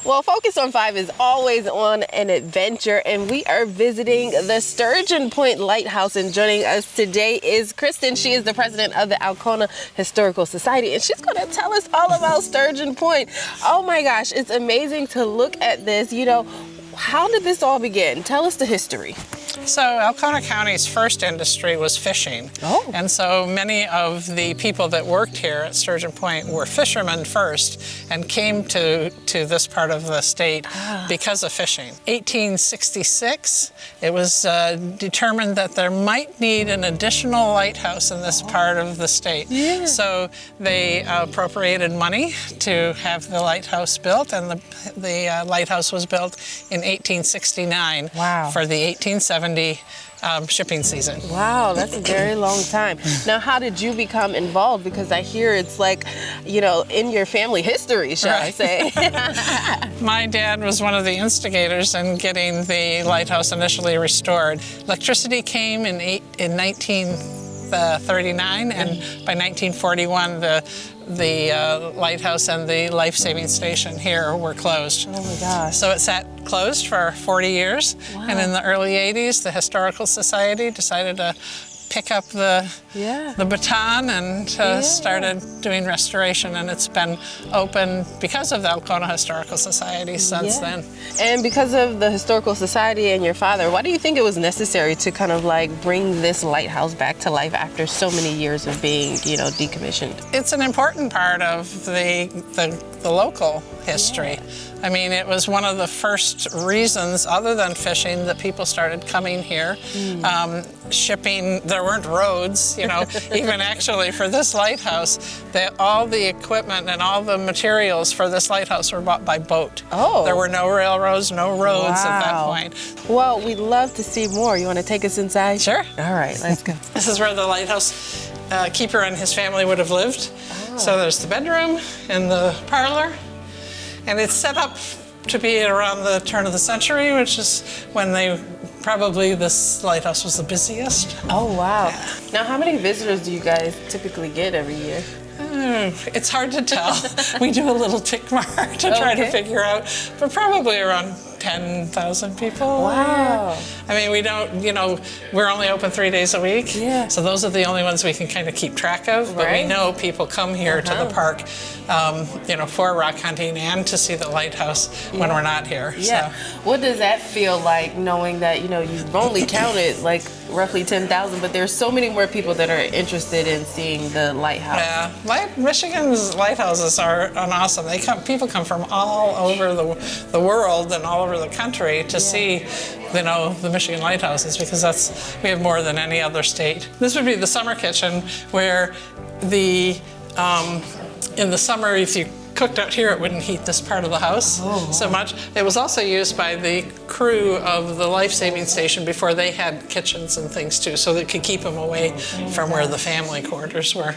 Well, Focus on 5 is always on an adventure, and we are visiting the Sturgeon Point Lighthouse. And joining us today is Kristen. She is the president of the Alcona Historical Society, and she's going to tell us all about Sturgeon Point. Oh my gosh, it's amazing to look at this. You know, how did this all begin? Tell us the history. So Alcona County's first industry was fishing. Oh. And so many of the people that worked here at Sturgeon Point were fishermen first and came to this part of the state because of fishing. 1866, it was determined that there might need an additional lighthouse in this part of the state. Yeah. So they appropriated money to have the lighthouse built, and the lighthouse was built in 1869 Wow. for the 1870 shipping season. Wow, that's a very long time. Now, how did you become involved? Because I hear it's like, you know, in your family history, shall I say. My dad was one of the instigators in getting the lighthouse initially restored. Electricity came in 1939, and by 1941, the lighthouse and the life-saving station here were closed. Oh my gosh. So it sat closed for 40 years. Wow. And in the early 80s, the Historical Society decided to pick up the baton and started doing restoration, and it's been open because of the Alcona Historical Society since then. And because of the Historical Society and your father, why do you think it was necessary to kind of like bring this lighthouse back to life after so many years of being, you know, decommissioned? It's an important part of the local history. Yeah. I mean, it was one of the first reasons, other than fishing, that people started coming here. Shipping, there weren't roads, you know, even actually for this lighthouse, all the equipment and all the materials for this lighthouse were bought by boat. Oh. There were no railroads, no roads at that point. Well, we'd love to see more. You want to take us inside? Sure. All right, let's go. This is where the lighthouse keeper and his family would have lived. Oh. So there's the bedroom and the parlor. And it's set up to be around the turn of the century, which is when probably this lighthouse was the busiest. Oh, wow. Yeah. Now, how many visitors do you guys typically get every year? It's hard to tell. We do a little tick mark to try to figure out, but probably around 10,000 people. Wow. I mean, we don't, you know, we're only open 3 days a week. Yeah. So those are the only ones we can kind of keep track of. But we know people come here to the park, you know, for rock hunting and to see the lighthouse when we're not here. Yeah. So. What does that feel like, knowing that, you know, you've only counted like roughly 10,000, but there's so many more people that are interested in seeing the lighthouse? Yeah. Michigan's lighthouses are awesome. People come from all over the world and all over the country to see, you know, the Michigan lighthouses, because we have more than any other state. This would be the summer kitchen, where in the summer, if you cooked out here, it wouldn't heat this part of the house so much. It was also used by the crew of the life-saving station before they had kitchens and things too, so they could keep them away from where the family quarters were.